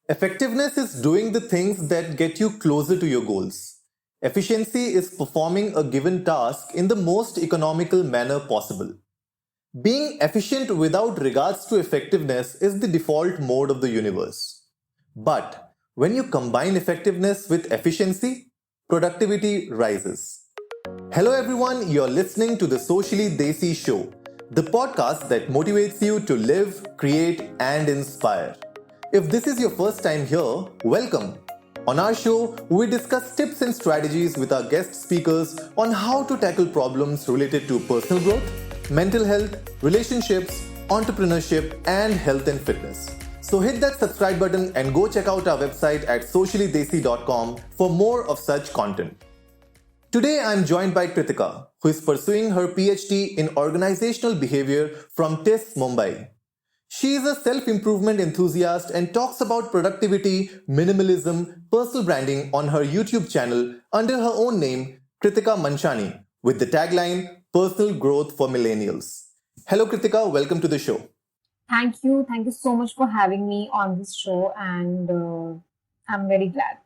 Effectiveness is doing the things that get you closer to your goals. Efficiency is performing a given task in the most economical manner possible. Being efficient without regards to effectiveness is the default mode of the universe. But when you combine effectiveness with efficiency, productivity rises. Hello everyone, you're listening to the Socially Desi Show, the podcast that motivates you to live, create, and inspire. If this is your first time here, welcome. On our show, we discuss tips and strategies with our guest speakers on how to tackle problems related to personal growth, mental health, relationships, entrepreneurship, and health and fitness. So hit that subscribe button and go check out our website at sociallydesi.com for more of such content. Today I'm joined by Kritika, who is pursuing her Ph.D. in Organizational Behaviour from TIS, Mumbai. She is a self-improvement enthusiast and talks about productivity, minimalism, personal branding on her YouTube channel under her own name, Kritika Manshani, with the tagline, Personal Growth for Millennials. Hello Kritika, welcome to the show. Thank you. Thank you so much for having me on this show, and I'm very glad.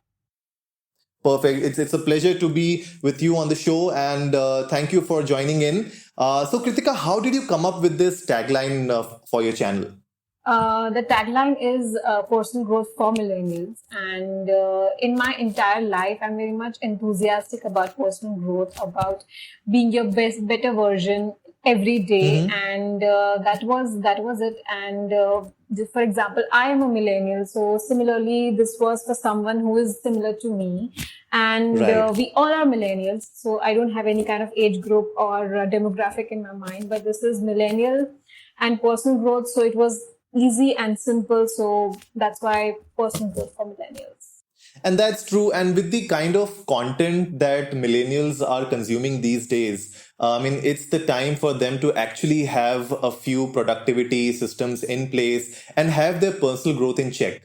Perfect. It's a pleasure to be with you on the show, and thank you for joining in. So Kritika, how did you come up with this tagline for your channel? The tagline is personal growth for millennials, and in my entire life, I'm very much enthusiastic about personal growth, about being your better version every day, and that was it. And for example, I am a millennial, so similarly, this was for someone who is similar to me, and Right. we all are millennials. So I don't have any kind of age group or demographic in my mind, but this is millennial and personal growth. So it was easy and simple. So that's why personal growth for millennials. And that's true. And with the kind of content that millennials are consuming these days, it's the time for them to actually have a few productivity systems in place and have their personal growth in check.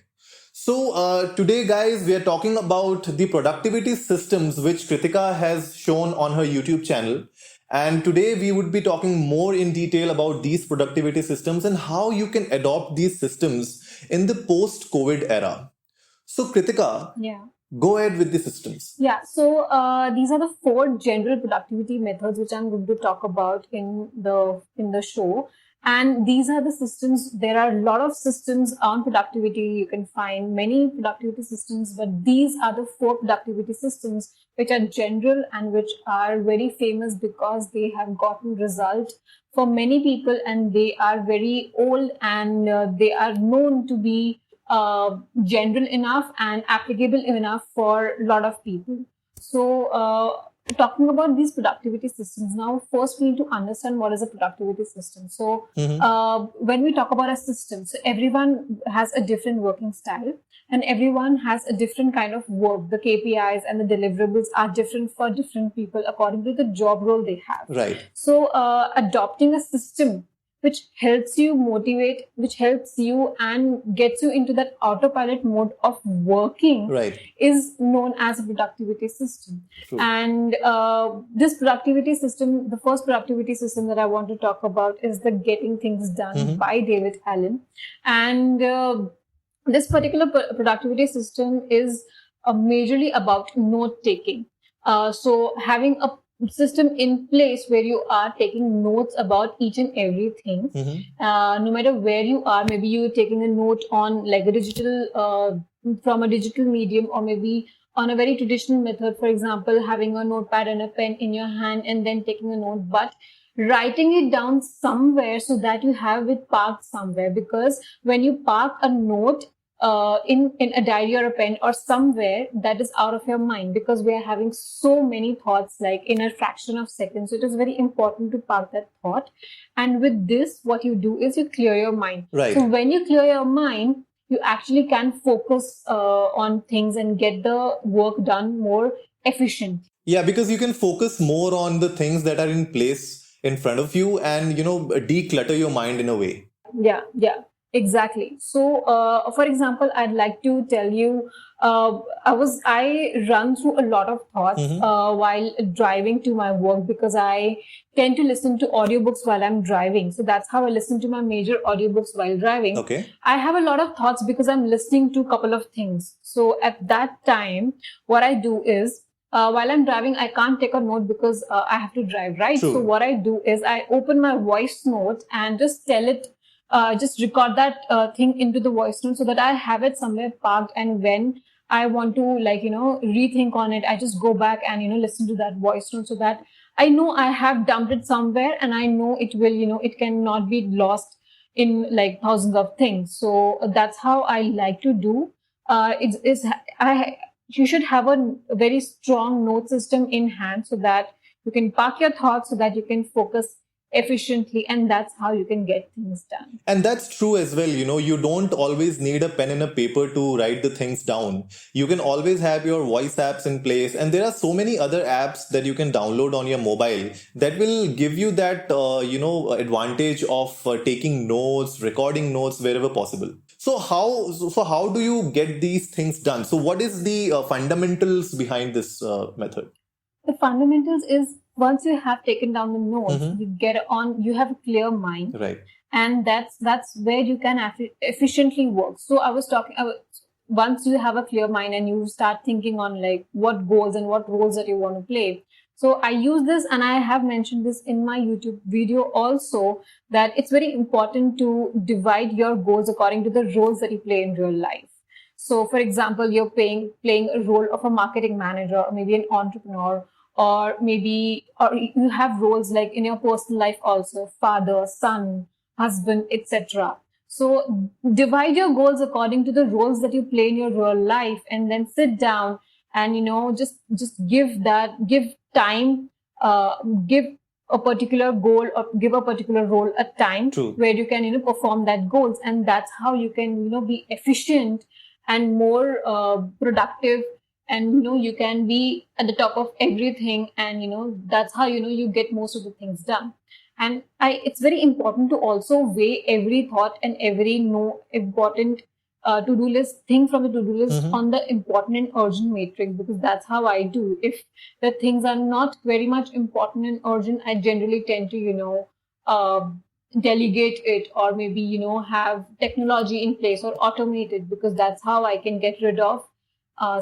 So today, guys, we are talking about the productivity systems which Kritika has shown on her YouTube channel. And today we would be talking more in detail about these productivity systems and how you can adopt these systems in the post-COVID era. So Kritika, Yeah. go ahead with the systems. Yeah, so these are the 4 general productivity methods which I'm going to talk about in the show. And these are the systems. There are a lot of systems on productivity. You can find many productivity systems, but these are the 4 productivity systems which are general and which are very famous because they have gotten result for many people, and they are very old, and they are known to be general enough and applicable enough for a lot of people. So talking about these productivity systems, now first we need to understand what is a productivity system. So when we talk about a system, so everyone has a different working style and everyone has a different kind of work. The KPIs and the deliverables are different for different people according to the job role they have. Right. So adopting a system which helps you motivate, which helps you and gets you into that autopilot mode of working, Right. is known as a productivity system. True. And this productivity system, the first productivity system that I want to talk about is the Getting Things Done by David Allen. And this particular productivity system is majorly about note taking. So having a system in place where you are taking notes about each and everything, no matter where you are. Maybe you're taking a note on like a digital, from a digital medium, or maybe on a very traditional method, for example, having a notepad and a pen in your hand and then taking a note, but writing it down somewhere so that you have it parked somewhere. Because when you park a note in a diary or a pen or somewhere, that is out of your mind, because we are having so many thoughts like in a fraction of seconds. So it is very important to park that thought. And with this, what you do is you clear your mind. Right. So when you clear your mind, you actually can focus on things and get the work done more efficient. Yeah, because you can focus more on the things that are in place in front of you and, declutter your mind in a way. Yeah. Exactly. So, for example, I'd like to tell you, I run through a lot of thoughts while driving to my work because I tend to listen to audiobooks while I'm driving. So that's how I listen to my major audiobooks while driving. Okay. I have a lot of thoughts because I'm listening to a couple of things. So at that time, what I do is, while I'm driving, I can't take a note because I have to drive, right? True. So what I do is I open my voice note and just tell it, just record that thing into the voice note so that I have it somewhere parked. And when I want to, like, rethink on it, I just go back and, listen to that voice note so that I know I have dumped it somewhere and I know it will, it cannot be lost in like thousands of things. So that's how I like to do. You should have a very strong note system in hand so that you can park your thoughts so that you can focus efficiently, and that's how you can get things done. And that's true as well. You don't always need a pen and a paper to write the things down. You can always have your voice apps in place. And there are so many other apps that you can download on your mobile that will give you that, advantage of taking notes, recording notes wherever possible. So how do you get these things done? So what is the fundamentals behind this method? The fundamentals is, once you have taken down the notes, you have a clear mind. Right. And that's where you can efficiently work. So once you have a clear mind and you start thinking on like what goals and what roles that you want to play. So I use this, and I have mentioned this in my YouTube video also, that it's very important to divide your goals according to the roles that you play in real life. So for example, you're playing a role of a marketing manager, or maybe an entrepreneur, or you have roles like in your personal life also, father, son, husband, etc. So divide your goals according to the roles that you play in your real life, and then sit down and just give time, give a particular goal or give a particular role a time. True. Where you can perform that goals, and that's how you can be efficient and more productive, and you can be at the top of everything, and that's how you get most of the things done. And it's very important to also weigh every thought and every important to-do list thing from the to-do list on the important and urgent matrix, because that's how I do. If the things are not very much important and urgent, I generally tend to delegate it, or maybe have technology in place or automate it, because that's how I can get rid of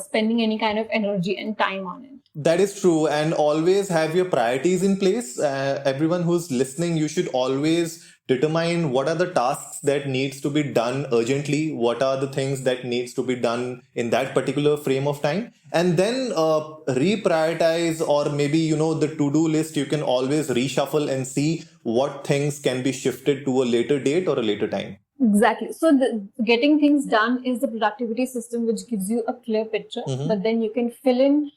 spending any kind of energy and time on it. That is true. And always have your priorities in place. Everyone who's listening, you should always determine what are the tasks that needs to be done urgently, what are the things that needs to be done in that particular frame of time, and then reprioritize, or maybe the to-do list you can always reshuffle and see what things can be shifted to a later date or a later time. Exactly. So getting things done is the productivity system which gives you a clear picture, but then you can fill in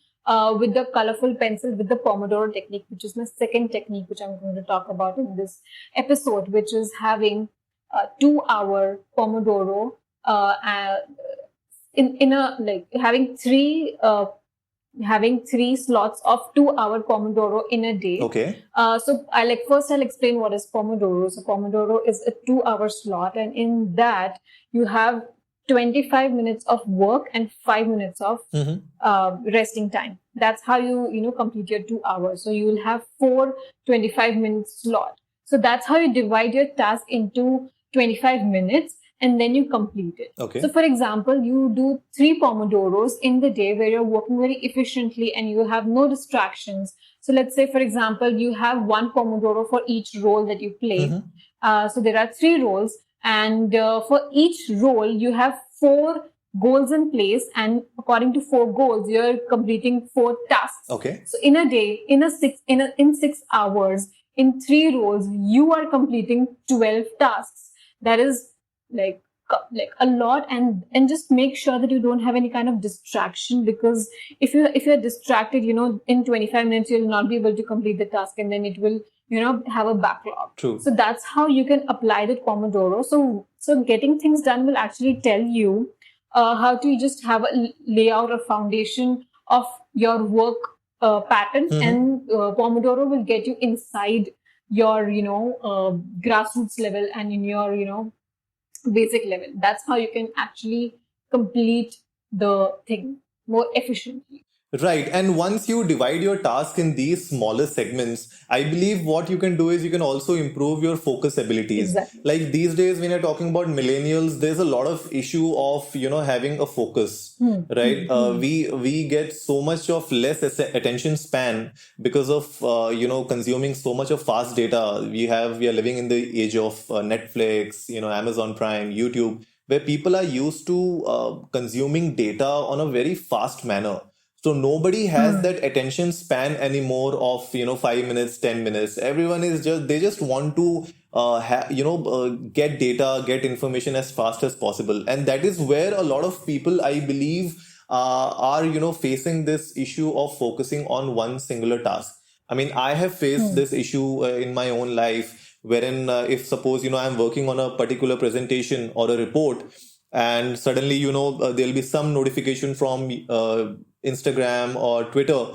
with the colorful pencil with the Pomodoro technique, which is my second technique, which I'm going to talk about in this episode, which is having a 2-hour Pomodoro having three slots of 2-hour Pomodoro in a day. Okay. So I'll explain what is Pomodoro. So Pomodoro is a 2-hour slot, and in that you have 25 minutes of work and 5 minutes of resting time. That's how you complete your 2 hours. So you will have 4 25-minute slot. So that's how you divide your task into 25 minutes, and then you complete it. Okay. So for example, you do 3 Pomodoros in the day where you're working very efficiently and you have no distractions. So let's say, for example, you have 1 Pomodoro for each role that you play. So there are 3 roles, and for each role, you have 4 goals in place, and according to 4 goals, you're completing 4 tasks. Okay. So in a day, in 6 hours, in 3 roles, you are completing 12 tasks. That is like a lot, and just make sure that you don't have any kind of distraction, because if you're distracted, in 25 minutes you'll not be able to complete the task, and then it will have a backlog. True. So that's how you can apply the Pomodoro. So getting things done will actually tell you how to just have a layout or foundation of your work pattern, and Pomodoro will get you inside your grassroots level and in your basic level. That's how you can actually complete the thing more efficiently. Right. And once you divide your task in these smaller segments, I believe what you can do is you can also improve your focus abilities. Exactly. Like these days, when you're talking about millennials, there's a lot of issue of, having a focus, right? We get so much of less attention span because of, consuming so much of fast data. We are living in the age of Netflix, Amazon Prime, YouTube, where people are used to consuming data on a very fast manner. So nobody has that attention span anymore of 5 minutes, 10 minutes. Everyone is they just want to get data, get information as fast as possible, and that is where a lot of people, I believe, are facing this issue of focusing on one singular task. I mean, I have faced this issue in my own life, wherein if suppose I'm working on a particular presentation or a report, and suddenly there'll be some notification from Instagram or Twitter,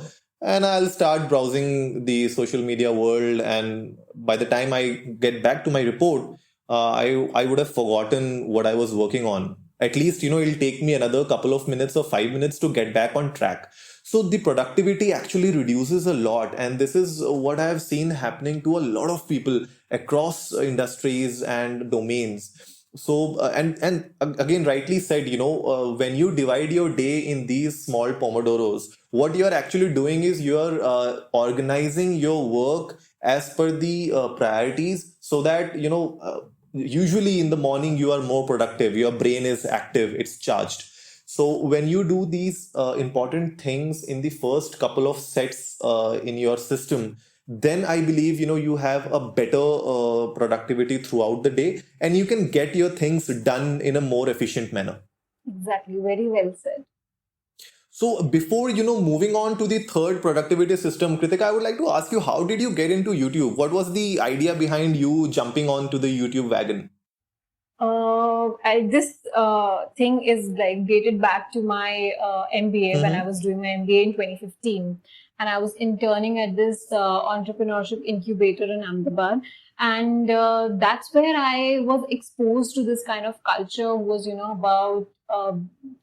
and I'll start browsing the social media world, and by the time I get back to my report, I would have forgotten what I was working on. At least it'll take me another couple of minutes or 5 minutes to get back on track. So the productivity actually reduces a lot, and this is what I have seen happening to a lot of people across industries and domains. So and again, rightly said, when you divide your day in these small pomodoros, what you are actually doing is you are organizing your work as per the priorities, so that usually in the morning you are more productive, your brain is active, it's charged. So when you do these important things in the first couple of sets in your system, then I believe you have a better productivity throughout the day, and you can get your things done in a more efficient manner. Exactly, very well said. So before moving on to the third productivity system, Kritika, I would like to ask you, how did you get into YouTube? What was the idea behind you jumping onto the YouTube wagon? This thing is like dated back to my MBA when I was doing my MBA in 2015, and I was interning at this entrepreneurship incubator in Ahmedabad, and that's where I was exposed to this kind of culture. Was about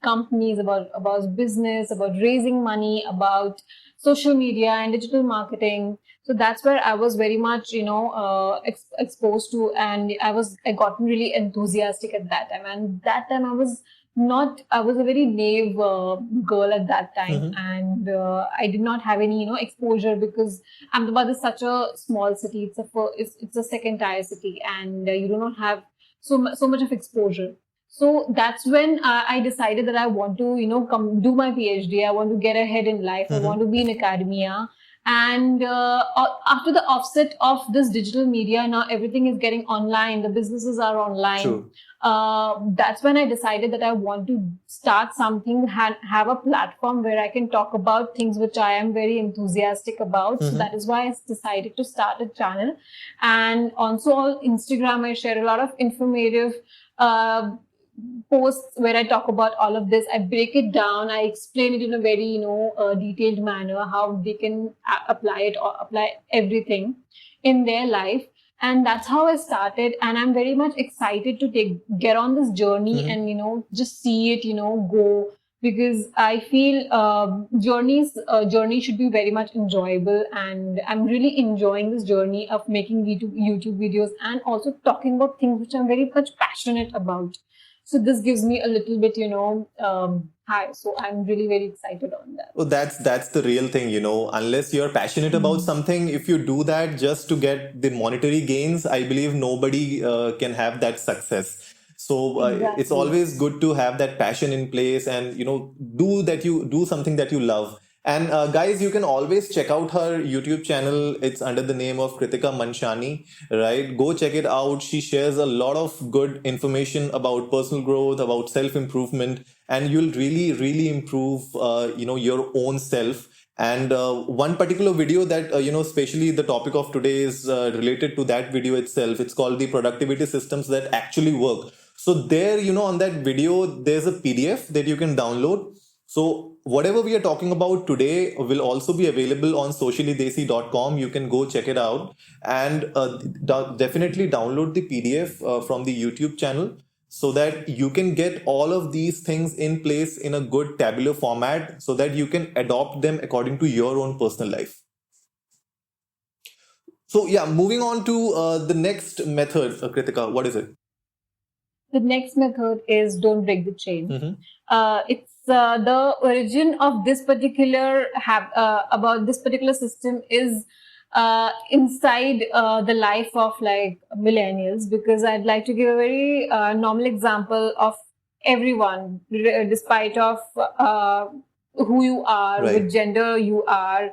companies, about business, about raising money, about social media and digital marketing. So that's where I was very much, exposed to, and I got really enthusiastic at that time. And that time I was a very naive girl at that time, and I did not have any, exposure, because Ahmedabad is such a small city. It's a second tier city, and you do not have so much of exposure. So that's when I decided that I want to, come do my PhD. I want to get ahead in life. I want to be in academia. And after the offset of this digital media, now everything is getting online. The businesses are online. True. That's when I decided that I want to start something, have a platform where I can talk about things which I am very enthusiastic about. So that is why I decided to start a channel. And also on Instagram, I share a lot of informative posts where I talk about all of this. I break it down. I explain it in a very, detailed manner, how they can apply it or apply everything in their life. And that's how I started. And I'm very much excited to get on this journey and, just see it, go, because I feel journey should be very much enjoyable. And I'm really enjoying this journey of making YouTube videos and also talking about things which I'm very much passionate about. So this gives me a little bit, high. So I'm really very excited on that. Well, that's the real thing, unless you're passionate about something, if you do that just to get the monetary gains, I believe nobody can have that success. So Exactly. it's always good to have that passion in place, and do something that you love. And guys, you can always check out her YouTube channel. It's under the name of Kritika Manshani, right? Go check it out. She shares a lot of good information about personal growth, about self-improvement, and you'll really, really improve, your own self. And one particular video that, especially the topic of today is related to that video itself. It's called the productivity systems that actually work. So there, on that video, there's a PDF that you can download. So whatever we are talking about today will also be available on sociallydesi.com. You can go check it out, and definitely download the PDF from the YouTube channel. so that you can get all of these things in place in a good tabular format so that you can adopt them according to your own personal life. So yeah, moving on to the next method, Kritika, what is it? The next method is don't break the chain. It's the origin of this particular about this particular system is inside the life of like millennials, because I'd like to give a very normal example of everyone, despite of who you are, Right. which gender you are,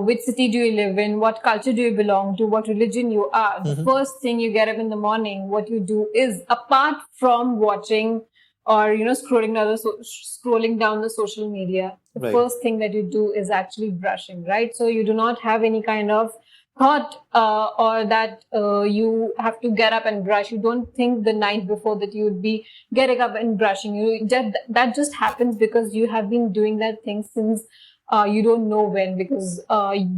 which city do you live in, what culture do you belong to, what religion you are. The first thing you get up in the morning, what you do is, apart from watching or scrolling down the social media, the Right. first thing that you do is actually brushing, right? So you do not have any kind of thought or that you have to get up and brush. You don't think the night before that you would be getting up and brushing. That just happens because you have been doing that thing since you don't know when, because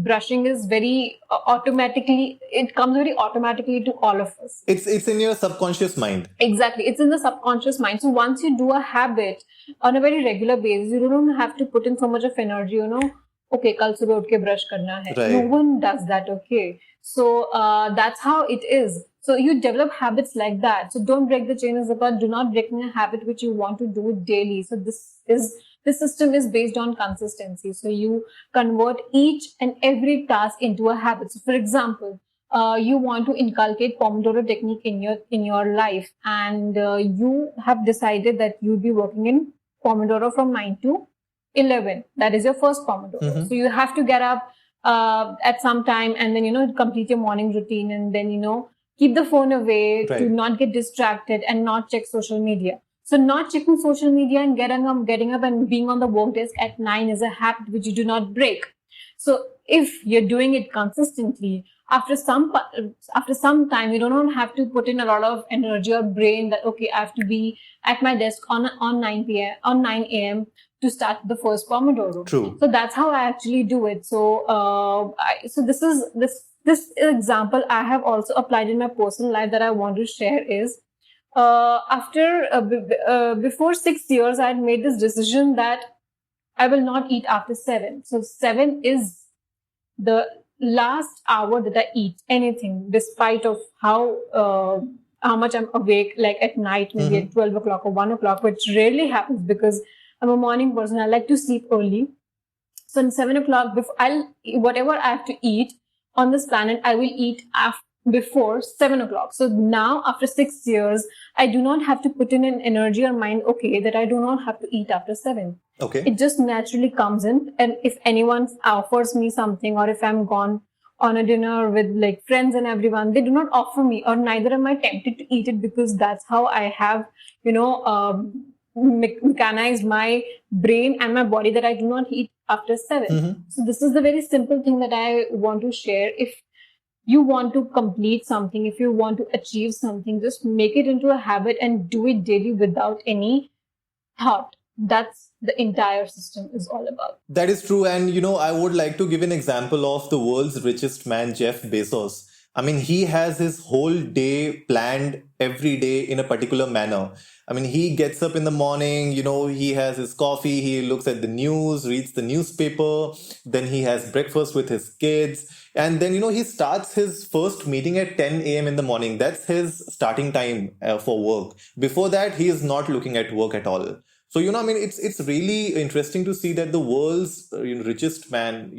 brushing is very automatically, it comes very automatically to all of us. It's in your subconscious mind. Exactly. It's in the subconscious mind. So once you do a habit on a very regular basis, you don't have to put in so much of energy, okay, kal subah utke brush karna hai. Right. No one does that, okay? So that's how it is. So you develop habits like that. So don't break the chain is about do not breaking a habit which you want to do daily. So this system is based on consistency. So you convert each and every task into a habit. So for example, you want to inculcate Pomodoro technique in your life, and you have decided that you'll be working in Pomodoro from 9 to 11. That is your first Pomodoro. So you have to get up at some time and then complete your morning routine, and then keep the phone away to not get distracted and not check social media. So not checking social media and getting up and being on the work desk at 9 is a habit which you do not break. So if you're doing it consistently, after some time, you don't have to put in a lot of energy or brain that, okay, I have to be at my desk on 9 a.m. to start the first Pomodoro. True. So that's how I actually do it. So this example I have also applied in my personal life that I want to share is, before 6 years, I had made this decision that I will not eat after 7. So 7 is the last hour that I eat anything, despite of how much I'm awake, like at night, maybe at 12 o'clock or 1 o'clock, which rarely happens because I'm a morning person. I like to sleep early. So in 7 o'clock, whatever I have to eat on this planet, I will eat before 7 o'clock. So now after 6 years, I do not have to put in an energy or mind, okay, that I do not have to eat after 7. Okay. It just naturally comes in. And if anyone offers me something, or if I'm gone on a dinner with like friends and everyone, they do not offer me, or neither am I tempted to eat it, because that's how I have, mechanized my brain and my body that I do not eat after 7. So this is the very simple thing that I want to share. If you want to complete something, if you want to achieve something, just make it into a habit and do it daily without any thought. That's the entire system is all about. That is true. And, I would like to give an example of the world's richest man, Jeff Bezos. I mean, he has his whole day planned every day in a particular manner. I mean, he gets up in the morning, he has his coffee, he looks at the news, reads the newspaper, then he has breakfast with his kids. And then, he starts his first meeting at 10 a.m. in the morning. That's his starting time for work. Before that, he is not looking at work at all. So, it's really interesting to see that the world's richest man,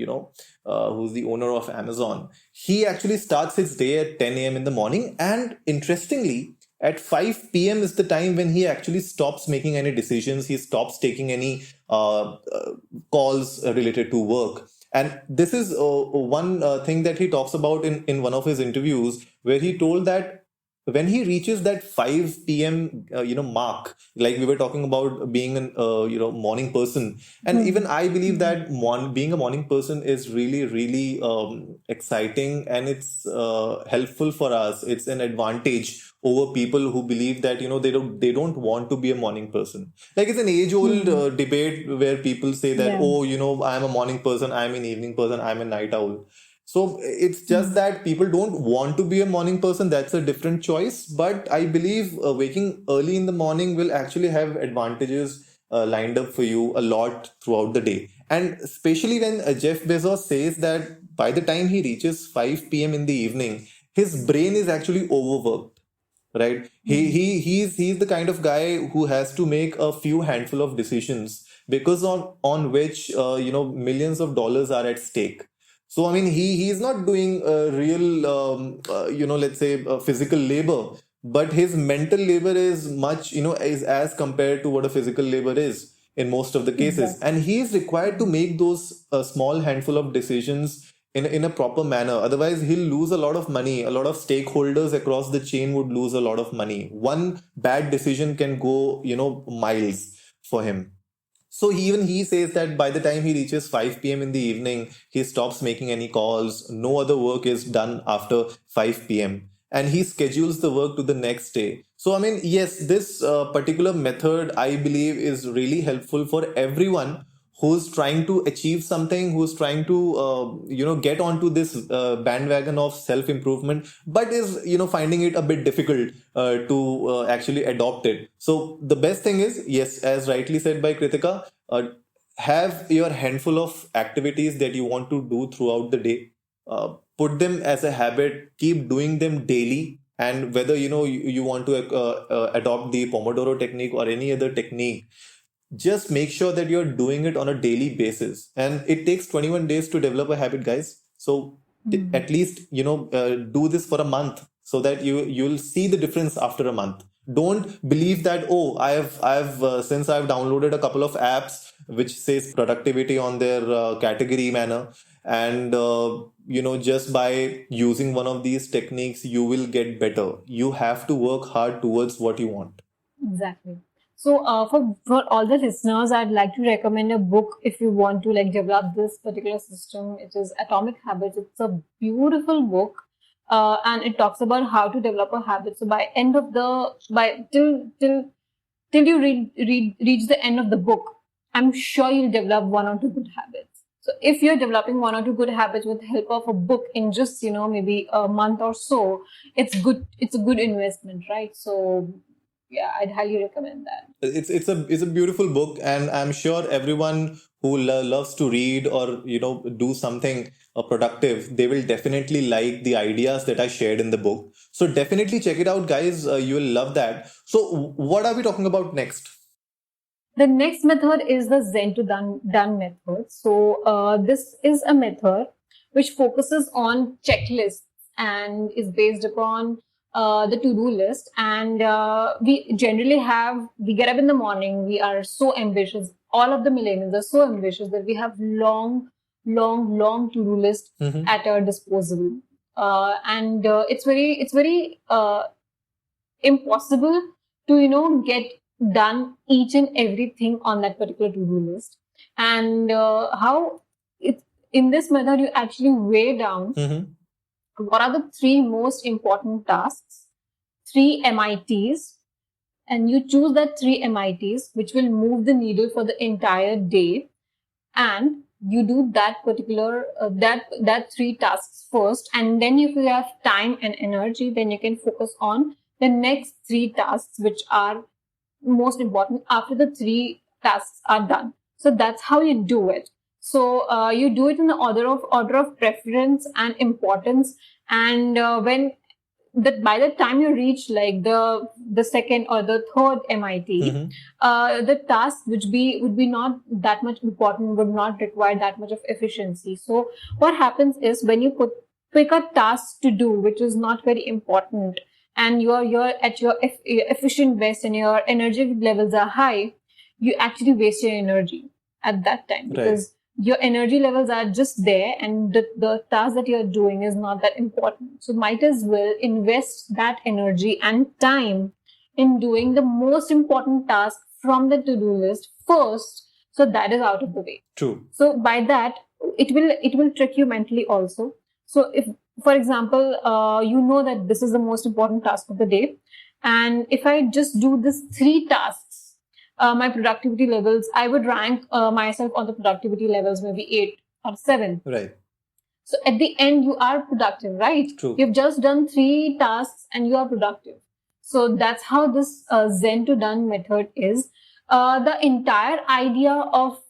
who's the owner of Amazon, he actually starts his day at 10 a.m. in the morning. And interestingly, at 5 p.m. is the time when he actually stops making any decisions. He stops taking any calls related to work. And this is one thing that he talks about in one of his interviews, where he told that when he reaches that 5 p.m. Mark, like we were talking about being an morning person, and even I believe that being a morning person is really, really exciting, and it's helpful for us. It's an advantage over people who believe that they don't want to be a morning person. Like, it's an age-old debate where people say that, I'm a morning person, I'm an evening person, I'm a night owl. So it's just that people don't want to be a morning person. That's a different choice. But I believe waking early in the morning will actually have advantages lined up for you a lot throughout the day. And especially when Jeff Bezos says that by the time he reaches 5 p.m. in the evening, his brain is actually overworked, right? He's the kind of guy who has to make a few handful of decisions because on which millions of dollars are at stake. So I mean, he's not doing real let's say physical labor, but his mental labor is much, is as compared to what a physical labor is in most of the cases, Exactly. and he is required to make those small handful of decisions in a proper manner. Otherwise, he'll lose a lot of money. A lot of stakeholders across the chain would lose a lot of money. One bad decision can go, miles for him. So even he says that by the time he reaches 5 p.m. in the evening, he stops making any calls. No other work is done after 5 p.m. And he schedules the work to the next day. So, I mean, yes, this particular method, I believe, is really helpful for everyone who's trying to achieve something, who's trying to, get onto this bandwagon of self improvement, but is, finding it a bit difficult to actually adopt it. So the best thing is, yes, as rightly said by Kritika, have your handful of activities that you want to do throughout the day. Put them as a habit, keep doing them daily. And whether you want to adopt the Pomodoro technique or any other technique, just make sure that you're doing it on a daily basis. And it takes 21 days to develop a habit, guys. So at least do this for a month, so that you'll see the difference after a month. Don't believe that, oh, I've since I've downloaded a couple of apps which says productivity on their category manner, and just by using one of these techniques you will get better. You have to work hard towards what you want. Exactly. So, for all the listeners, I'd like to recommend a book if you want to like develop this particular system. It is Atomic Habits. It's a beautiful book, and it talks about how to develop a habit. So, by end of the by till you reach the end of the book, I'm sure you'll develop one or two good habits. So, if you're developing one or two good habits with the help of a book in just maybe a month or so, it's good. It's a good investment, right? So yeah, I'd highly recommend that. It's a beautiful book, and I'm sure everyone who loves to read or do something productive, they will definitely like the ideas that I shared in the book. So definitely check it out, guys. You will love that. So what are we talking about next? The next method is the Zen to done method. So this is a method which focuses on checklists and is based upon the to-do list. And we generally we get up in the morning, we are so ambitious. All of the millennials are so ambitious that we have long to-do list at our disposal. And it's very impossible to get done each and everything on that particular to-do list. And how it's in this method you actually weigh down what are the three most important tasks, three MITs, and you choose that three MITs which will move the needle for the entire day, and you do that particular that three tasks first, and then if you have time and energy, then you can focus on the next three tasks which are most important after the three tasks are done. So that's how you do it. So you do it in the order of preference and importance, and when that by the time you reach like the second or the third MIT, the task would be not that much important, would not require that much of efficiency. So what happens is when you pick a task to do which is not very important, and you're at your efficient best and your energy levels are high, you actually waste your energy at that time, because your energy levels are just there and the task that you're doing is not that important. So might as well invest that energy and time in doing the most important task from the to-do list first, so that is out of the way. True. So by that, it will trick you mentally also. So if, for example, you know that this is the most important task of the day, and if I just do this three tasks, my productivity levels, I would rank myself on the productivity levels maybe 8 or 7. Right. So at the end, you are productive, right? True. You've just done 3 tasks and you are productive. So that's how this Zen to Done method is. The entire idea of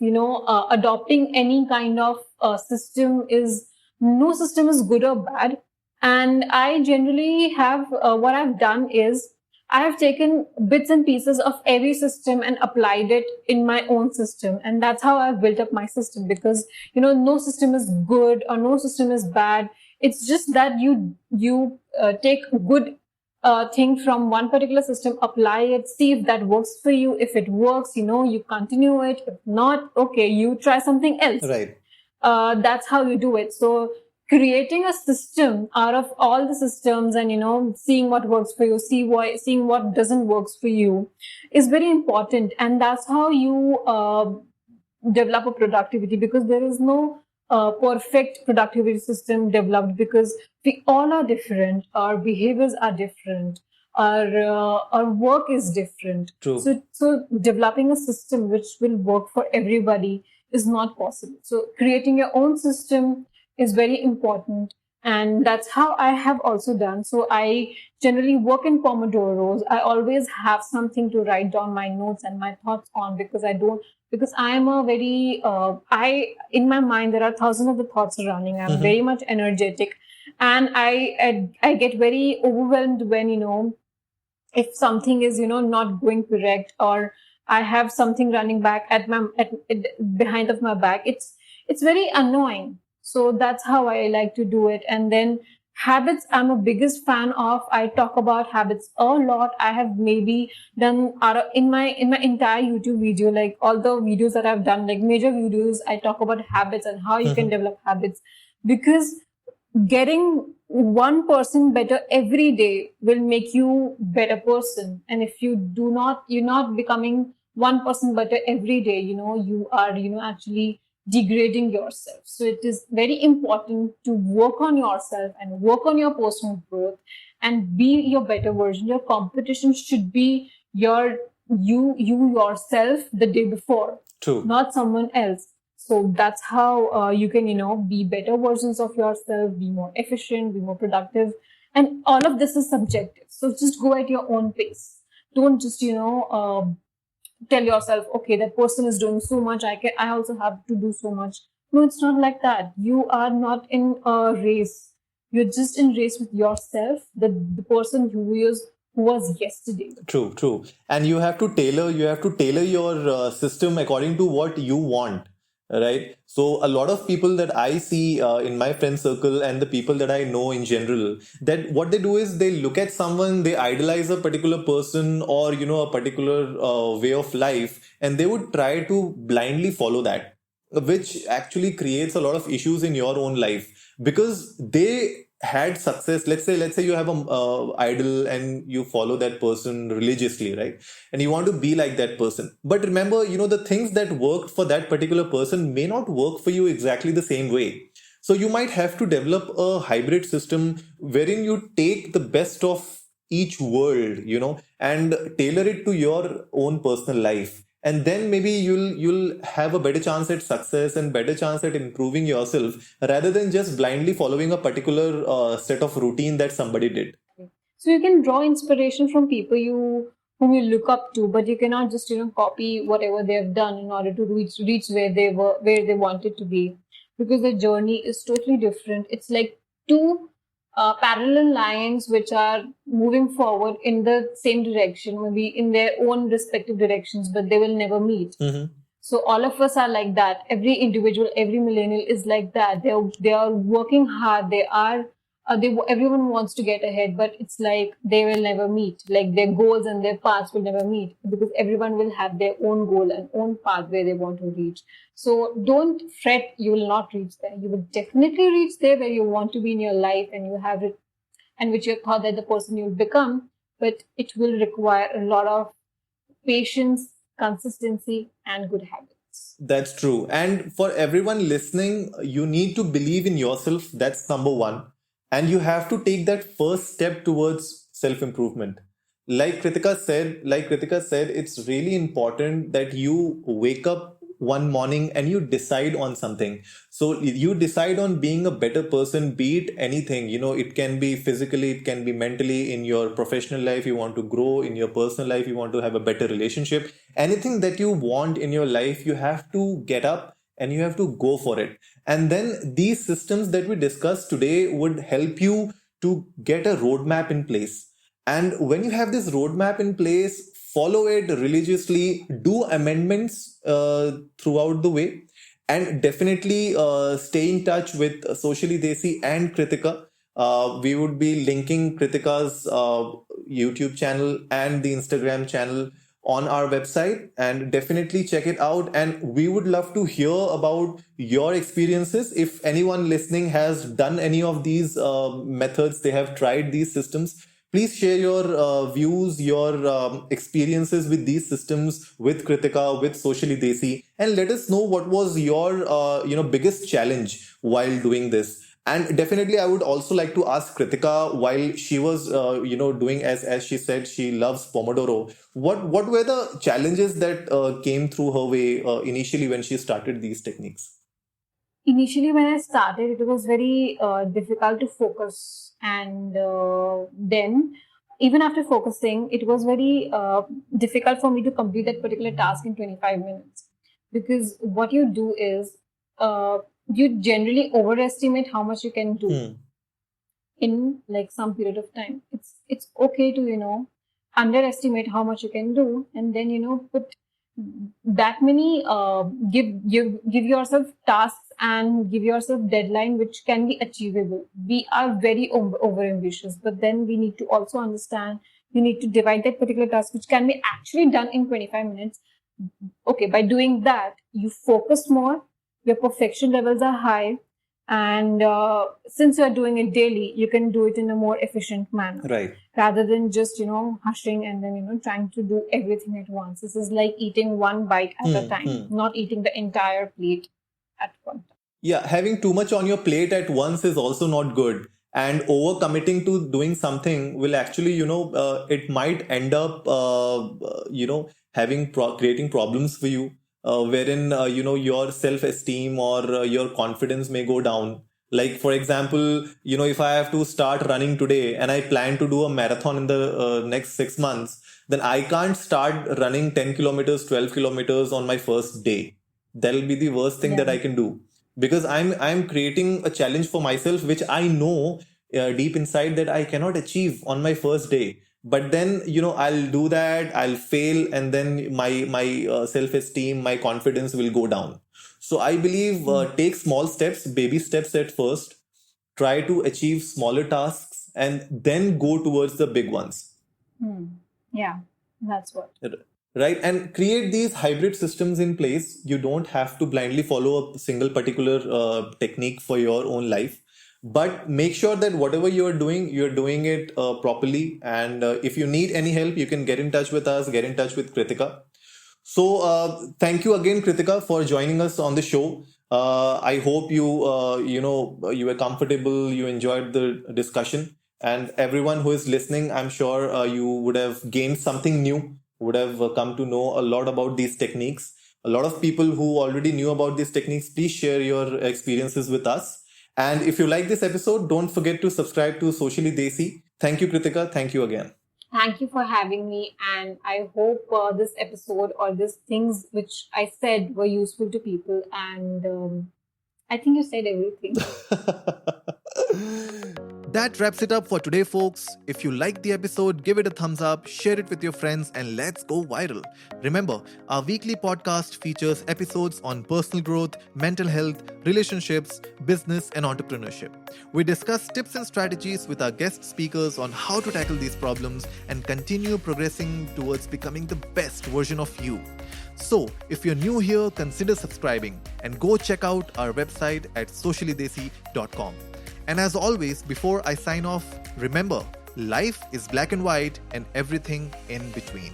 adopting any kind of system is, no system is good or bad. And I generally have what I've done is I have taken bits and pieces of every system and applied it in my own system, and that's how I've built up my system. Because no system is good or no system is bad. It's just that you take good thing from one particular system, apply it, see if that works for you. If it works, you continue it. If not, okay, you try something else. Right. That's how you do it. So creating a system out of all the systems and seeing what works for you, seeing what doesn't works for you is very important. And that's how you develop a productivity, because there is no perfect productivity system developed, because we all are different, our behaviors are different, our work is different. True. So developing a system which will work for everybody is not possible. So creating your own system is very important, and that's how I have also done. So I generally work in Pomodoros. I always have something to write down my notes and my thoughts on, because I am a very in my mind there are thousands of the thoughts running. I'm very much energetic, and I get very overwhelmed when if something is not going correct, or I have something running back at behind of my back. It's very annoying. So that's how I like to do it. And then habits, I'm a biggest fan of. I talk about habits a lot. I have maybe done in my entire YouTube video, like all the videos that I've done, like major videos, I talk about habits and how you can develop habits. Because getting 1% better every day will make you better person. And if you're not becoming 1% better every day, you are actually degrading yourself. So it is very important to work on yourself and work on your personal growth and be your better version. Your competition should be you yourself the day before. True. Not someone else. So that's how you can, be better versions of yourself, be more efficient, be more productive. And all of this is subjective. So just go at your own pace. Don't just, tell yourself, okay, that person is doing so much, I also have to do so much. No, it's not like that. You are not in a race. You're just in race with yourself, the person who was yesterday. True. And you have to tailor your system according to what you want. Right. So a lot of people that I see in my friend circle and the people that I know in general, that what they do is they look at someone, they idolize a particular person or, a particular way of life, and they would try to blindly follow that, which actually creates a lot of issues in your own life because they had success. Let's say you have a idol and you follow that person religiously, right? And you want to be like that person. But remember, the things that worked for that particular person may not work for you exactly the same way. So you might have to develop a hybrid system wherein you take the best of each world, and tailor it to your own personal life. And then maybe you'll have a better chance at success and better chance at improving yourself rather than just blindly following a particular set of routine that somebody did. So you can draw inspiration from people whom you look up to, but you cannot just copy whatever they have done in order to reach where they wanted to be, because the journey is totally different. It's like two parallel lines which are moving forward in the same direction, maybe in their own respective directions, but they will never meet. So all of us are like that. Every individual, every millennial is like that. They are working hard. Everyone wants to get ahead, but it's like they will never meet. Like their goals and their paths will never meet, because everyone will have their own goal and own path where they want to reach. So don't fret, you will not reach there. You will definitely reach there where you want to be in your life, and you have it, and which you thought that the person you'll become, but it will require a lot of patience, consistency, and good habits. That's true. And for everyone listening, you need to believe in yourself. That's number one. And you have to take that first step towards self-improvement. Like Kritika said, it's really important that you wake up one morning and you decide on something. So you decide on being a better person, be it anything, it can be physically, it can be mentally, in your professional life, you want to grow, in your personal life, you want to have a better relationship. Anything that you want in your life, you have to get up and you have to go for it. And then these systems that we discussed today would help you to get a roadmap in place. And when you have this roadmap in place, follow it religiously, do amendments throughout the way, and definitely stay in touch with Socially Desi and Kritika. We would be linking Kritika's YouTube channel and the Instagram channel on our website, and definitely check it out. And we would love to hear about your experiences. If anyone listening has done any of these methods, they have tried these systems, please share your views, your experiences with these systems, with Kritika, with Socially Desi, and let us know what was your biggest challenge while doing this. And definitely, I would also like to ask Kritika, while she was doing, as she said, she loves Pomodoro. What were the challenges that came through her way initially when she started these techniques? Initially, when I started, it was very difficult to focus. And then, even after focusing, it was very difficult for me to complete that particular task in 25 minutes. Because what you do is, you generally overestimate how much you can do in like some period of time. It's okay to underestimate how much you can do, and then put that many give yourself tasks and give yourself deadline which can be achievable. We are very over ambitious, but then we need to also understand you need to divide that particular task which can be actually done in 25 minutes. Okay, by doing that, you focus more, your perfection levels are high, and since you're doing it daily, you can do it in a more efficient manner. Right. Rather than just, hushing and then, trying to do everything at once. This is like eating one bite at a time, not eating the entire plate at one time. Yeah, having too much on your plate at once is also not good. And overcommitting to doing something will actually, it might end up, creating problems for you. Wherein your self-esteem or your confidence may go down. Like, for example, if I have to start running today and I plan to do a marathon in the next 6 months, then I can't start running 10 kilometers, 12 kilometers on my first day. That'll be the worst thing that I can do, because I'm creating a challenge for myself, which I know deep inside that I cannot achieve on my first day. But then, I'll do that, I'll fail, and then my self-esteem, my confidence will go down. So I believe take small steps, baby steps at first, try to achieve smaller tasks, and then go towards the big ones. Yeah, that's what. Right. And create these hybrid systems in place. You don't have to blindly follow a single particular technique for your own life. But make sure that whatever you're doing it properly. And if you need any help, you can get in touch with us, get in touch with Kritika. So thank you again, Kritika, for joining us on the show. I hope you were comfortable, you enjoyed the discussion. And everyone who is listening, I'm sure you would have gained something new, would have come to know a lot about these techniques. A lot of people who already knew about these techniques, please share your experiences with us. And if you like this episode, don't forget to subscribe to Socially Desi. Thank you, Kritika. Thank you again. Thank you for having me. And I hope this episode or these things which I said were useful to people. And I think you said everything. That wraps it up for today, folks. If you liked the episode, give it a thumbs up, share it with your friends, and let's go viral. Remember, our weekly podcast features episodes on personal growth, mental health, relationships, business, and entrepreneurship. We discuss tips and strategies with our guest speakers on how to tackle these problems and continue progressing towards becoming the best version of you. So, if you're new here, consider subscribing and go check out our website at sociallydesi.com. And as always, before I sign off, remember, life is black and white and everything in between.